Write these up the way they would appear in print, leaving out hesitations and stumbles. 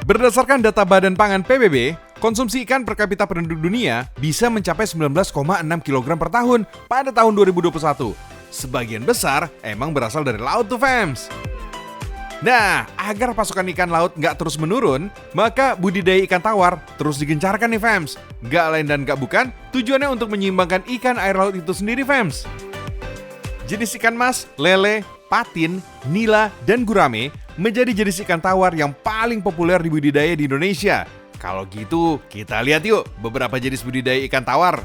Berdasarkan data Badan Pangan PBB, konsumsi ikan per kapita penduduk dunia bisa mencapai 19,6 kg per tahun pada tahun 2021. Sebagian besar emang berasal dari laut tuh, fams. Nah, agar pasokan ikan laut nggak terus menurun, maka budidaya ikan tawar terus digencarkan nih, fams. Nggak lain dan nggak bukan, tujuannya untuk menyeimbangkan ikan air laut itu sendiri, fams. Jenis ikan mas, lele, patin, nila, dan gurame menjadi jenis ikan tawar yang paling populer di budidaya di Indonesia. Kalau gitu, kita lihat yuk beberapa jenis budidaya ikan tawar.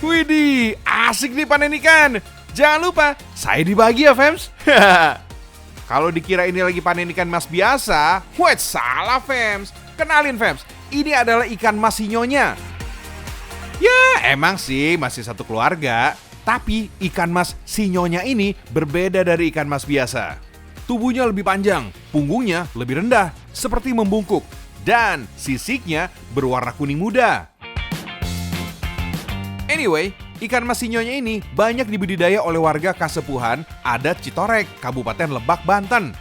Widih, asik nih panen ikan. Jangan lupa, saya dibagi ya, fams. Kalau dikira ini lagi panen ikan mas biasa, salah, fams. Kenalin, fams, ini adalah ikan mas sinyonya. Ya, emang sih masih satu keluarga. Tapi ikan mas sinyonya ini berbeda dari ikan mas biasa. Tubuhnya lebih panjang, punggungnya lebih rendah, seperti membungkuk. Dan sisiknya berwarna kuning muda. Anyway, ikan mas sinyonya ini banyak dibudidaya oleh warga Kasepuhan, adat Citorek, Kabupaten Lebak, Banten.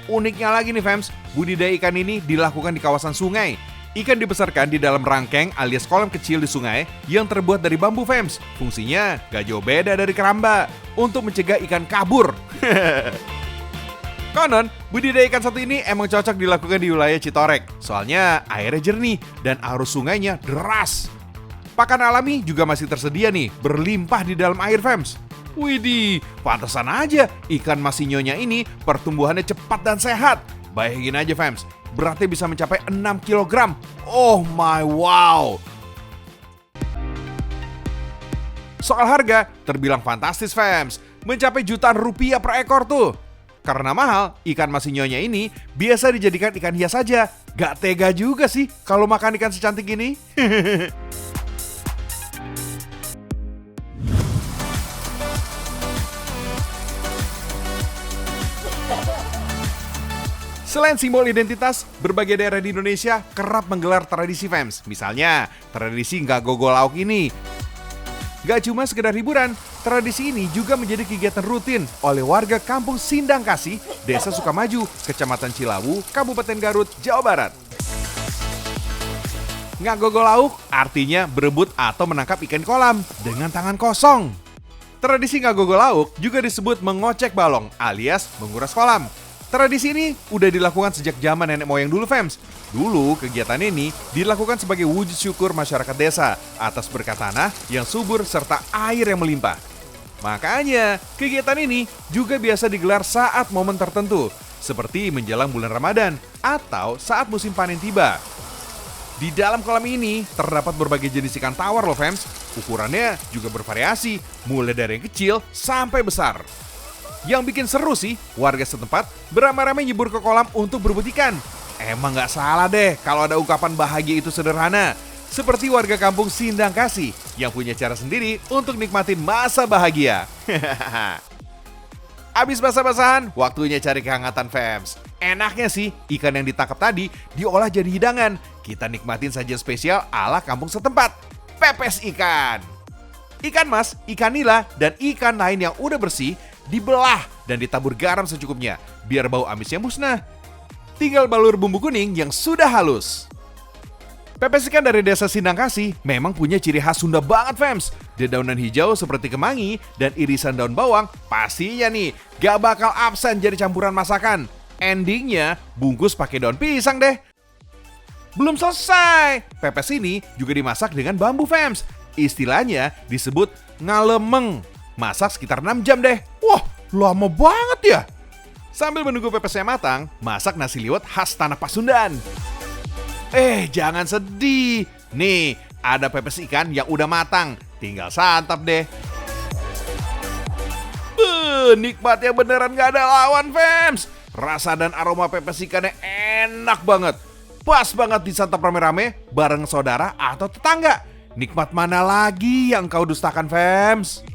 Uniknya lagi nih, fams, budidaya ikan ini dilakukan di kawasan sungai. Ikan dibesarkan di dalam rangkeng alias kolam kecil di sungai yang terbuat dari bambu, fams. Fungsinya gak jauh beda dari keramba, untuk mencegah ikan kabur. Konon, budidaya ikan satu ini emang cocok dilakukan di wilayah Citorek. Soalnya airnya jernih dan arus sungainya deras. Pakan alami juga masih tersedia nih, berlimpah di dalam air, fams. Widih, pantesan aja ikan mas sinyonya ini pertumbuhannya cepat dan sehat. Bayangin aja, fams, beratnya bisa mencapai 6 kg. Oh my wow. Soal harga, terbilang fantastis, fams. Mencapai jutaan rupiah per ekor tuh. Karena mahal, ikan mas sinyonya ini biasa dijadikan ikan hias saja. Gak tega juga sih kalau makan ikan secantik ini. Selain simbol identitas, berbagai daerah di Indonesia kerap menggelar tradisi, fams. Misalnya, tradisi nggak gogol lauk ini. Gak cuma sekedar hiburan, tradisi ini juga menjadi kegiatan rutin oleh warga kampung Sindang Kasih, Desa Sukamaju, Kecamatan Cilawu, Kabupaten Garut, Jawa Barat. Nggak gogol lauk artinya berebut atau menangkap ikan kolam dengan tangan kosong. Tradisi nggak gogol lauk juga disebut mengocek balong alias menguras kolam. Tradisi ini udah dilakukan sejak zaman nenek moyang dulu, fams. Dulu kegiatan ini dilakukan sebagai wujud syukur masyarakat desa atas berkat tanah yang subur serta air yang melimpah. Makanya kegiatan ini juga biasa digelar saat momen tertentu, seperti menjelang bulan Ramadan atau saat musim panen tiba. Di dalam kolam ini terdapat berbagai jenis ikan tawar loh, fams. Ukurannya juga bervariasi, mulai dari yang kecil sampai besar. Yang bikin seru sih, warga setempat beramai-ramai nyebur ke kolam untuk berebut ikan. Emang gak salah deh kalau ada ungkapan bahagia itu sederhana. Seperti warga kampung Sindang Kasih yang punya cara sendiri untuk nikmatin masa bahagia. Abis basah-basahan, waktunya cari kehangatan, fams. Enaknya sih, ikan yang ditangkap tadi diolah jadi hidangan. Kita nikmatin sajian spesial ala kampung setempat. Pepes ikan. Ikan mas, ikan nila, dan ikan lain yang udah bersih dibelah dan ditabur garam secukupnya biar bau amisnya musnah. Tinggal balur bumbu kuning yang sudah halus. Pepes ikan dari desa Sindang Kasih memang punya ciri khas Sunda banget, fams. Dedaunan hijau seperti kemangi dan irisan daun bawang pastinya nih gak bakal absen jadi campuran masakan. Endingnya bungkus pakai daun pisang deh. Belum selesai, pepes ini juga dimasak dengan bambu, fams. Istilahnya disebut ngalemeng. Masak sekitar 6 jam deh. Wah, lama banget ya. Sambil menunggu pepesnya matang, masak nasi liwet khas tanah Pasundan. Jangan sedih. Nih, ada pepes ikan yang udah matang. Tinggal santap deh. Nikmatnya beneran gak ada lawan, fams. Rasa dan aroma pepes ikannya enak banget. Pas banget disantap rame-rame bareng saudara atau tetangga. Nikmat mana lagi yang kau dustakan, fams?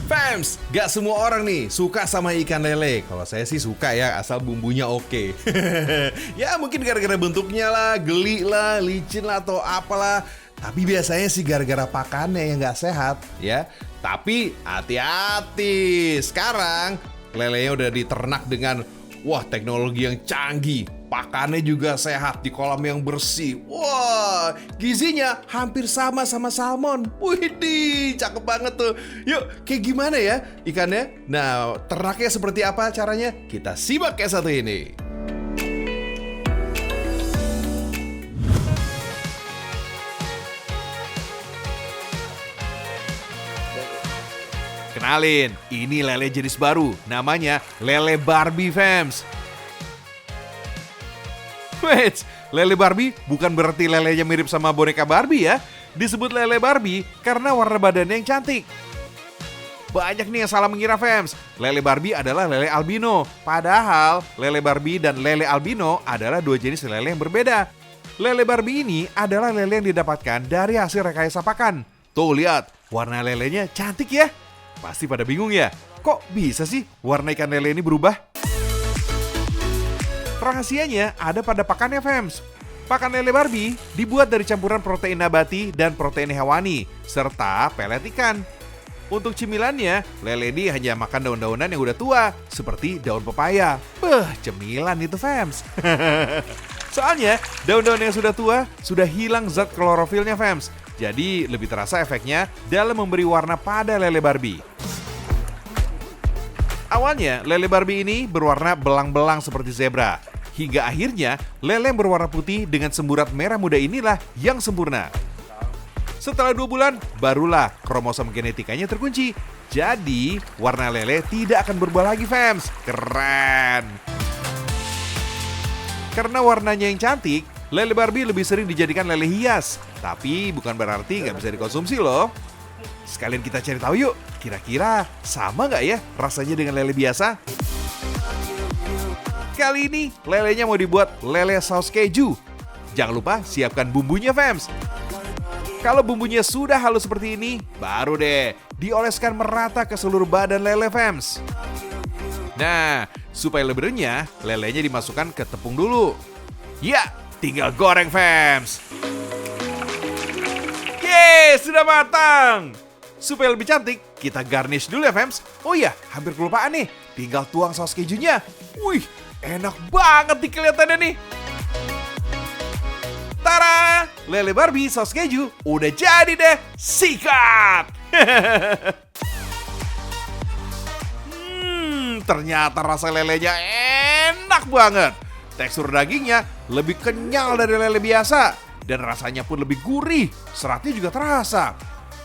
Fams, gak semua orang nih suka sama ikan lele. Kalau saya sih suka ya, asal bumbunya oke. Ya mungkin gara-gara bentuknya lah, geli lah, licin lah atau apalah. Tapi biasanya sih gara-gara pakannya yang nggak sehat ya. Tapi hati-hati, sekarang lelenya udah diternak dengan teknologi yang canggih. Pakannya juga sehat di kolam yang bersih. Wah, gizinya hampir sama salmon. Widih, cakep banget tuh. Yuk, kayak gimana ya ikannya? Nah, ternaknya seperti apa caranya? Kita simak yang satu ini. Kenalin, ini lele jenis baru, namanya lele Barbie fams. Wait, lele Barbie bukan berarti lelenya mirip sama boneka Barbie ya. Disebut lele Barbie karena warna badannya yang cantik. Banyak nih yang salah mengira fams, lele Barbie adalah lele albino. Padahal lele Barbie dan lele albino adalah dua jenis lele yang berbeda. Lele Barbie ini adalah lele yang didapatkan dari hasil rekayasa pakan. Tuh lihat, warna lelenya cantik ya. Pasti pada bingung ya, kok bisa sih warna ikan lele ini berubah? Rahasianya ada pada pakannya fams. Pakan lele Barbie dibuat dari campuran protein nabati dan protein hewani, serta pelet ikan. Untuk cemilannya, lele ini hanya makan daun-daunan yang udah tua, seperti daun pepaya. Cemilan itu fams. Soalnya, daun-daun yang sudah tua sudah hilang zat klorofilnya fams. Jadi lebih terasa efeknya dalam memberi warna pada lele Barbie. Awalnya lele Barbie ini berwarna belang-belang seperti zebra. Hingga akhirnya lele yang berwarna putih dengan semburat merah muda inilah yang sempurna. Setelah 2 bulan, barulah kromosom genetikanya terkunci. Jadi warna lele tidak akan berubah lagi fams. Keren! Karena warnanya yang cantik, lele Barbie lebih sering dijadikan lele hias. Tapi bukan berarti nggak bisa dikonsumsi loh. Sekalian kita cari tahu yuk, kira-kira sama nggak ya rasanya dengan lele biasa? Kali ini lelenya mau dibuat lele saus keju. Jangan lupa siapkan bumbunya fams. Kalau bumbunya sudah halus seperti ini, baru deh dioleskan merata ke seluruh badan lele fams. Nah, supaya lebih renyah, lelenya dimasukkan ke tepung dulu. Ya, tinggal goreng fams. Yeay, sudah matang. Supaya lebih cantik, kita garnish dulu ya fams. Oh iya, hampir kelupaan nih. Tinggal tuang saus kejunya. Wih, enak banget nih kelihatannya nih. Tara, lele Barbie saus keju udah jadi deh. Sikat. Ternyata rasa lelenya enak banget. Tekstur dagingnya lebih kenyal dari lele biasa. Dan rasanya pun lebih gurih. Seratnya juga terasa.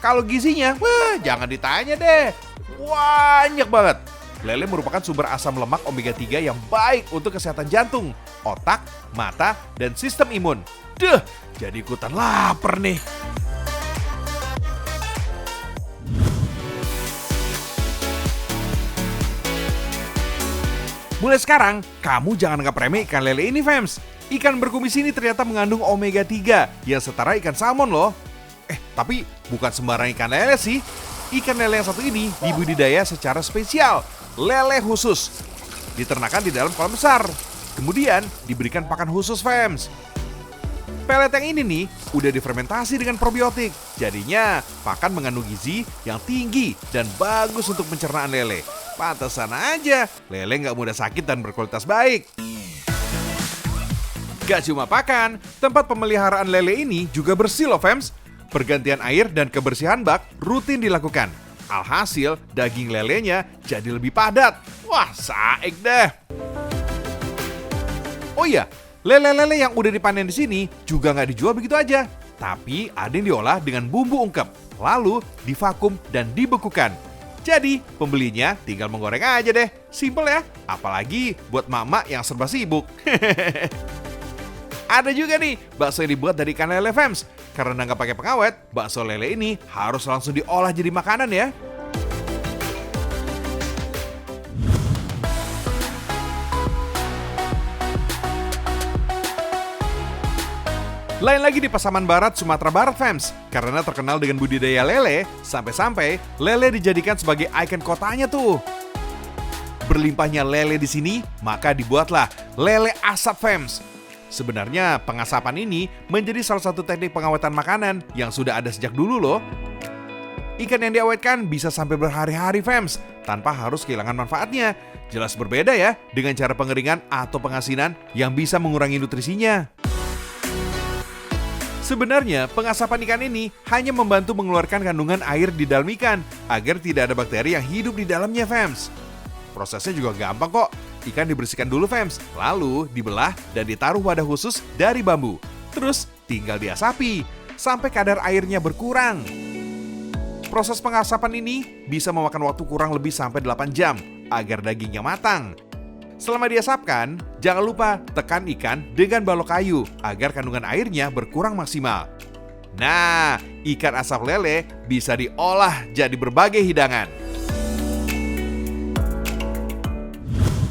Kalau gizinya, jangan ditanya deh. Banyak banget. Lele merupakan sumber asam lemak omega 3 yang baik untuk kesehatan jantung, otak, mata, dan sistem imun. Jadi ikutan lapar nih. Mulai sekarang, kamu jangan anggap remeh ikan lele ini fams. Ikan berkumis ini ternyata mengandung omega 3 yang setara ikan salmon loh. Tapi bukan sembarang ikan lele sih. Ikan lele yang satu ini dibudidaya secara spesial. Lele khusus. Diternakan di dalam kolam besar. Kemudian diberikan pakan khusus fams. Pelet yang ini nih udah difermentasi dengan probiotik. Jadinya pakan mengandung gizi yang tinggi dan bagus untuk pencernaan lele. Pantesan aja lele nggak mudah sakit dan berkualitas baik. Gak cuma pakan, tempat pemeliharaan lele ini juga bersih loh fams. Pergantian air dan kebersihan bak rutin dilakukan. Alhasil daging lelenya jadi lebih padat. Wah, saik deh. Oh iya, lele-lele yang udah dipanen di sini juga nggak dijual begitu aja. Tapi ada yang diolah dengan bumbu ungkep, lalu divakum dan dibekukan. Jadi pembelinya tinggal menggoreng aja deh. Simple ya, apalagi buat mama yang serba sibuk. Ada juga nih bakso yang dibuat dari ikan lele fams. Karena nggak pakai pengawet, bakso lele ini harus langsung diolah jadi makanan ya. Lain lagi di Pasaman Barat, Sumatera Barat fams. Karena terkenal dengan budidaya lele, sampai-sampai lele dijadikan sebagai ikon kotanya tuh. Berlimpahnya lele di sini, maka dibuatlah lele asap fams. Sebenarnya pengasapan ini menjadi salah satu teknik pengawatan makanan yang sudah ada sejak dulu loh. Ikan yang diawetkan bisa sampai berhari-hari fams, tanpa harus kehilangan manfaatnya. Jelas berbeda ya dengan cara pengeringan atau pengasinan yang bisa mengurangi nutrisinya. Sebenarnya pengasapan ikan ini hanya membantu mengeluarkan kandungan air di dalam ikan agar tidak ada bakteri yang hidup di dalamnya fams. Prosesnya juga gampang kok. Ikan dibersihkan dulu fams, lalu dibelah dan ditaruh wadah khusus dari bambu. Terus tinggal diasapi sampai kadar airnya berkurang. Proses pengasapan ini bisa memakan waktu kurang lebih sampai 8 jam agar dagingnya matang. Selama diasapkan, jangan lupa tekan ikan dengan balok kayu agar kandungan airnya berkurang maksimal. Nah, ikan asap lele bisa diolah jadi berbagai hidangan.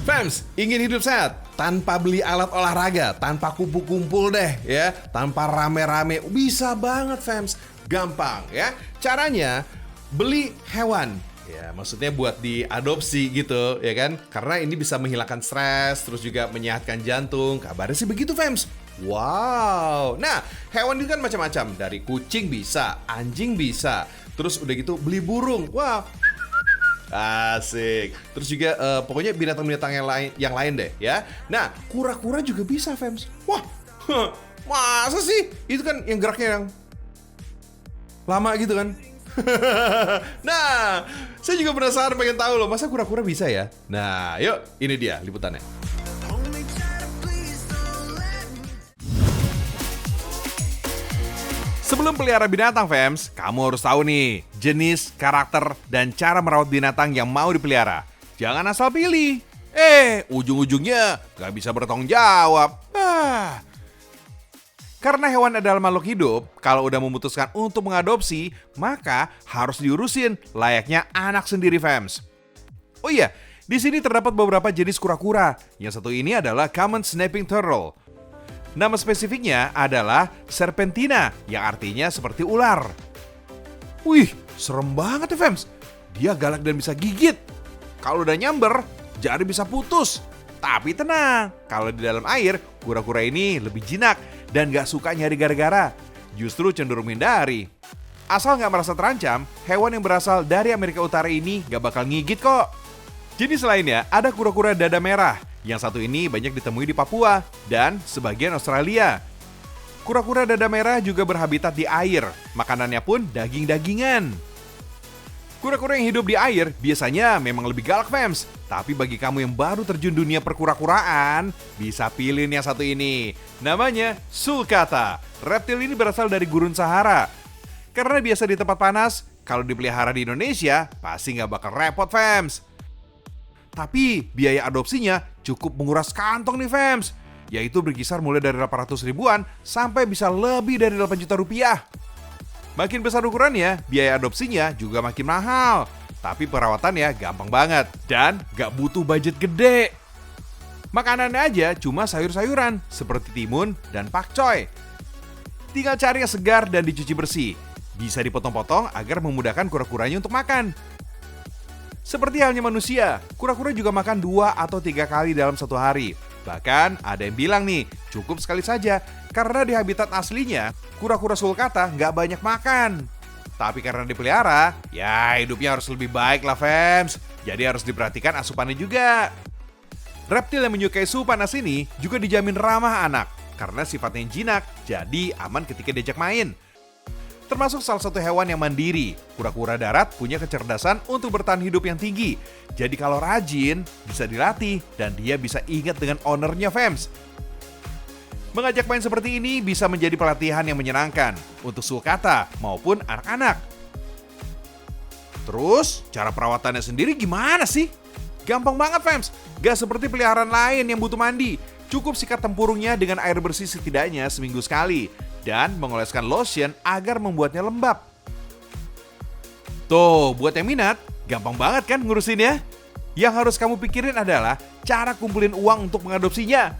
Fams, ingin hidup sehat tanpa beli alat olahraga, tanpa kumpul-kumpul deh ya, tanpa rame-rame, bisa banget Fams, gampang ya. Caranya beli hewan, ya maksudnya buat diadopsi gitu ya kan, karena ini bisa menghilangkan stres, terus juga menyehatkan jantung, kabarnya sih begitu Fams. Wow, nah hewan itu kan macam-macam, dari kucing bisa, anjing bisa, terus udah gitu beli burung, wah. Asik. Terus juga pokoknya binatang-binatang yang lain deh ya. Nah, kura-kura juga bisa, Fams. Wah, masa sih? Itu kan yang geraknya yang lama gitu kan. Nah, saya juga penasaran pengen tahu loh, masa kura-kura bisa ya? Nah, yuk, ini dia liputannya. Sebelum pelihara binatang, fams, kamu harus tahu nih jenis, karakter, dan cara merawat binatang yang mau dipelihara. Jangan asal pilih. Ujung-ujungnya gak bisa bertanggung jawab. Karena hewan adalah makhluk hidup, kalau udah memutuskan untuk mengadopsi, maka harus diurusin layaknya anak sendiri, fams. Oh iya, di sini terdapat beberapa jenis kura-kura. Yang satu ini adalah common snapping turtle. Nama spesifiknya adalah serpentina, yang artinya seperti ular. Wih, serem banget ya, fams. Dia galak dan bisa gigit. Kalau udah nyamber, jari bisa putus. Tapi tenang, kalau di dalam air, kura-kura ini lebih jinak dan gak suka nyari gara-gara. Justru cenderung menghindari. Asal gak merasa terancam, hewan yang berasal dari Amerika Utara ini gak bakal ngigit kok. Jenis lainnya ada kura-kura dada merah. Yang satu ini banyak ditemui di Papua dan sebagian Australia. Kura-kura dada merah juga berhabitat di air. Makanannya pun daging-dagingan. Kura-kura yang hidup di air biasanya memang lebih galak, fams. Tapi bagi kamu yang baru terjun dunia perkura-kuraan, bisa pilih yang satu ini. Namanya sulcata. Reptil ini berasal dari gurun Sahara. Karena biasa di tempat panas, kalau dipelihara di Indonesia, pasti nggak bakal repot, fams. Tapi biaya adopsinya cukup menguras kantong nih, fams. Yaitu berkisar mulai dari 800 ribuan sampai bisa lebih dari 8 juta rupiah. Makin besar ukurannya, biaya adopsinya juga makin mahal. Tapi perawatannya gampang banget dan gak butuh budget gede. Makanannya aja cuma sayur-sayuran seperti timun dan pakcoy. Tinggal cari yang segar dan dicuci bersih. Bisa dipotong-potong agar memudahkan kura-kuranya untuk makan. Seperti halnya manusia, kura-kura juga makan 2 atau 3 kali dalam satu hari. Bahkan ada yang bilang nih, cukup sekali saja karena di habitat aslinya, kura-kura sulcata nggak banyak makan. Tapi karena dipelihara, ya hidupnya harus lebih baik lah, fams. Jadi harus diperhatikan asupannya juga. Reptil yang menyukai suhu panas ini juga dijamin ramah anak karena sifatnya jinak, jadi aman ketika diajak main. Termasuk salah satu hewan yang mandiri. Kura-kura darat punya kecerdasan untuk bertahan hidup yang tinggi. Jadi kalau rajin, bisa dilatih dan dia bisa ingat dengan ownernya, fams. Mengajak main seperti ini bisa menjadi pelatihan yang menyenangkan untuk sulcata maupun anak-anak. Terus, cara perawatannya sendiri gimana sih? Gampang banget, fams. Gak seperti peliharaan lain yang butuh mandi. Cukup sikat tempurungnya dengan air bersih setidaknya seminggu sekali. Dan mengoleskan lotion agar membuatnya lembab. Tuh, buat yang minat, gampang banget kan ngurusinnya? Yang harus kamu pikirin adalah cara kumpulin uang untuk mengadopsinya.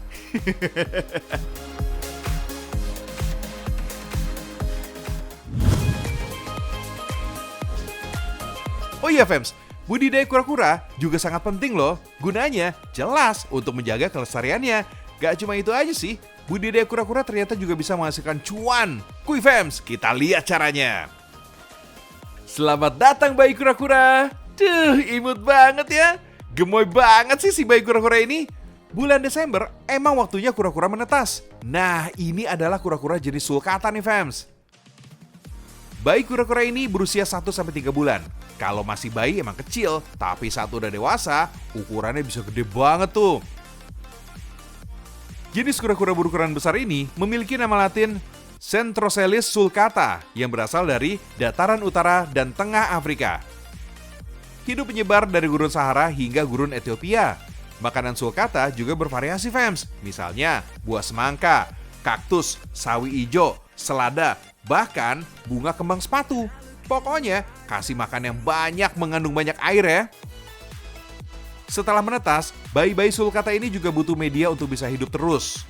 Oh iya, fams, budidaya kura-kura juga sangat penting loh. Gunanya jelas untuk menjaga kelestariannya. Gak cuma itu aja sih, budidaya kura-kura ternyata juga bisa menghasilkan cuan. Kuy Fams, kita lihat caranya. Selamat datang bayi kura-kura. Duh, imut banget ya. Gemoy banget sih si bayi kura-kura ini. Bulan Desember emang waktunya kura-kura menetas. Nah, ini adalah kura-kura jenis sulcata nih Fams. Bayi kura-kura ini berusia 1-3 bulan. Kalau masih bayi emang kecil, tapi saat udah dewasa, ukurannya bisa gede banget tuh. Jenis kura-kura berukuran besar ini memiliki nama latin Centrocelis sulcata yang berasal dari dataran utara dan tengah Afrika. Hidup menyebar dari gurun Sahara hingga gurun Ethiopia. Makanan sulcata juga bervariasi Fams. Misalnya buah semangka, kaktus, sawi ijo, selada, bahkan bunga kembang sepatu. Pokoknya kasih makan yang banyak mengandung banyak air ya. Setelah menetas, bayi-bayi sulcata ini juga butuh media untuk bisa hidup terus.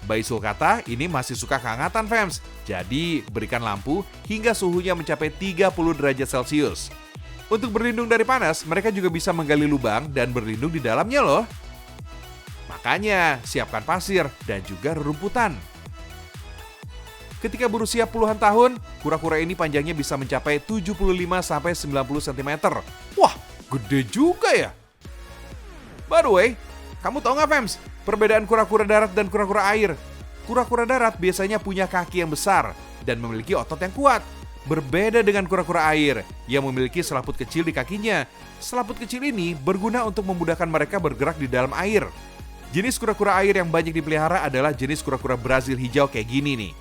Bayi sulcata ini masih suka kehangatan Fams. Jadi berikan lampu hingga suhunya mencapai 30 derajat Celcius. Untuk berlindung dari panas, mereka juga bisa menggali lubang dan berlindung di dalamnya loh. Makanya, siapkan pasir dan juga rerumputan. Ketika berusia puluhan tahun, kura-kura ini panjangnya bisa mencapai 75-90 cm. Wah, gede juga ya. By the way, kamu tahu nggak Fams, perbedaan kura-kura darat dan kura-kura air? Kura-kura darat biasanya punya kaki yang besar dan memiliki otot yang kuat. Berbeda dengan kura-kura air yang memiliki selaput kecil di kakinya. Selaput kecil ini berguna untuk memudahkan mereka bergerak di dalam air. Jenis kura-kura air yang banyak dipelihara adalah jenis kura-kura Brazil hijau kayak gini nih.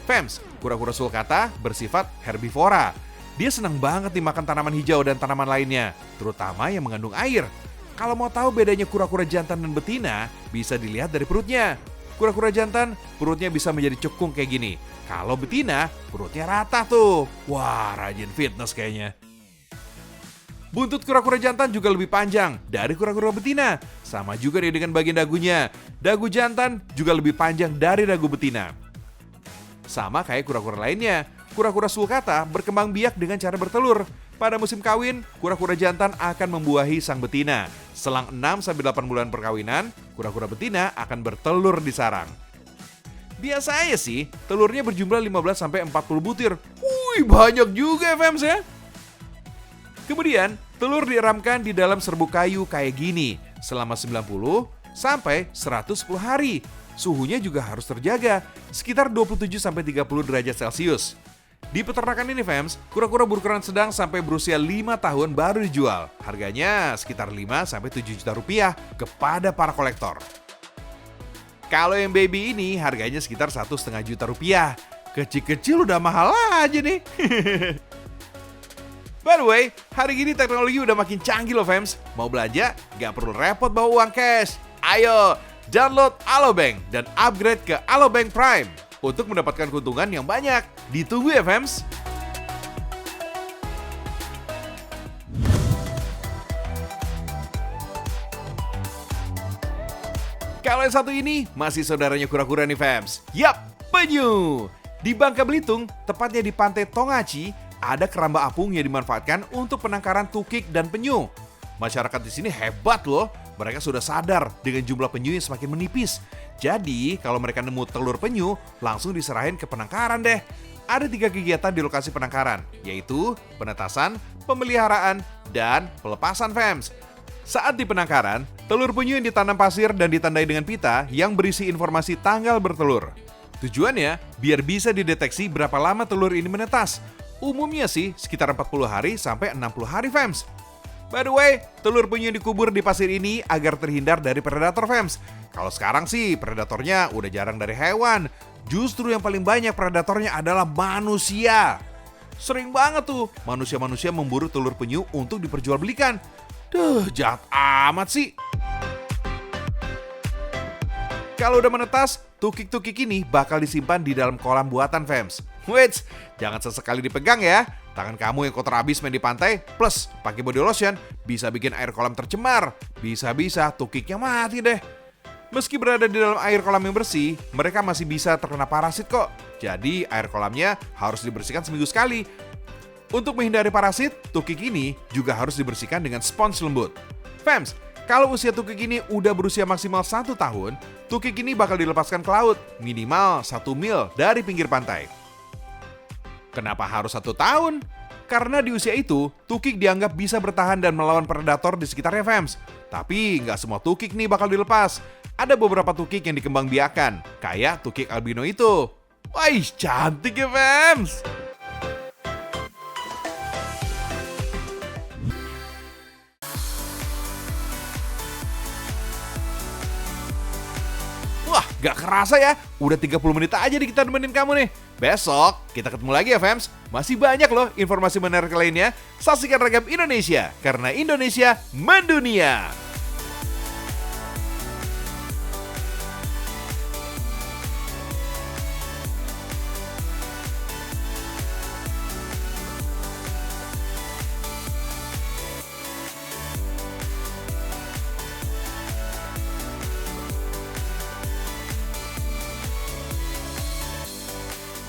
Fams, kura-kura sulcata bersifat herbivora. Dia senang banget dimakan tanaman hijau dan tanaman lainnya, terutama yang mengandung air. Kalau mau tahu bedanya kura-kura jantan dan betina, bisa dilihat dari perutnya. Kura-kura jantan, perutnya bisa menjadi cekung kayak gini. Kalau betina, perutnya rata tuh. Wah, rajin fitness kayaknya. Buntut kura-kura jantan juga lebih panjang dari kura-kura betina. Sama juga nih dengan bagian dagunya. Dagu jantan juga lebih panjang dari dagu betina. Sama kayak kura-kura lainnya, kura-kura sulcata berkembang biak dengan cara bertelur. Pada musim kawin, kura-kura jantan akan membuahi sang betina. Selang 6-8 bulan perkawinan, kura-kura betina akan bertelur di sarang. Biasanya sih, telurnya berjumlah 15-40 butir. Wih, banyak juga Fams ya. Kemudian, telur dieramkan di dalam serbuk kayu kayak gini selama 90-110 hari. Suhunya juga harus terjaga, sekitar 27-30 derajat Celcius. Di peternakan ini Fams, kura-kura berukuran sedang sampai berusia 5 tahun baru dijual. Harganya sekitar 5-7 juta rupiah kepada para kolektor. Kalau yang baby ini harganya sekitar 1,5 juta rupiah. Kecil-kecil udah mahal aja nih. By the way, hari ini teknologi udah makin canggih loh Fams. Mau belanja, gak perlu repot bawa uang cash. Ayo, download Alobank dan upgrade ke Alobank Prime untuk mendapatkan keuntungan yang banyak. Ditunggu ya Fams. Kalau yang satu ini masih saudaranya kura-kura nih Fams. Yap, penyu. Di Bangka Belitung, tepatnya di Pantai Tongaci, ada keramba apung yang dimanfaatkan untuk penangkaran tukik dan penyu. Masyarakat di sini hebat loh. Mereka sudah sadar dengan jumlah penyu yang semakin menipis. Jadi, kalau mereka nemu telur penyu, langsung diserahin ke penangkaran deh. Ada 3 kegiatan di lokasi penangkaran, yaitu penetasan, pemeliharaan, dan pelepasan Fams. Saat di penangkaran, telur penyu yang ditanam pasir dan ditandai dengan pita yang berisi informasi tanggal bertelur. Tujuannya, biar bisa dideteksi berapa lama telur ini menetas. Umumnya sih sekitar 40 hari sampai 60 hari Fams. By the way, telur penyu yang dikubur di pasir ini agar terhindar dari predator Fams. Kalau sekarang sih predatornya udah jarang dari hewan. Justru yang paling banyak predatornya adalah manusia. Sering banget tuh manusia-manusia memburu telur penyu untuk diperjualbelikan. Duh, jahat amat sih. Kalau udah menetas, tukik-tukik ini bakal disimpan di dalam kolam buatan Fams. Wait, jangan sesekali dipegang ya. Tangan kamu yang kotor habis main di pantai, plus pakai body lotion, bisa bikin air kolam tercemar. Bisa-bisa tukiknya mati deh. Meski berada di dalam air kolam yang bersih, mereka masih bisa terkena parasit kok. Jadi air kolamnya harus dibersihkan seminggu sekali. Untuk menghindari parasit, tukik ini juga harus dibersihkan dengan spons lembut. Fams, Kalau usia tukik ini udah berusia maksimal 1 tahun, tukik ini bakal dilepaskan ke laut, minimal 1 mil dari pinggir pantai. Kenapa harus 1 tahun? Karena di usia itu, tukik dianggap bisa bertahan dan melawan predator di sekitarnya, fams. Tapi nggak semua tukik nih bakal dilepas. Ada beberapa tukik yang dikembangbiakan, kayak tukik albino itu. Wah, cantik ya, fams! Wah, gak kerasa ya, udah 30 menit aja kita nemenin kamu nih. Besok, kita ketemu lagi ya, fams. Masih banyak loh informasi menarik lainnya. Saksikan Ragam Indonesia, karena Indonesia mendunia.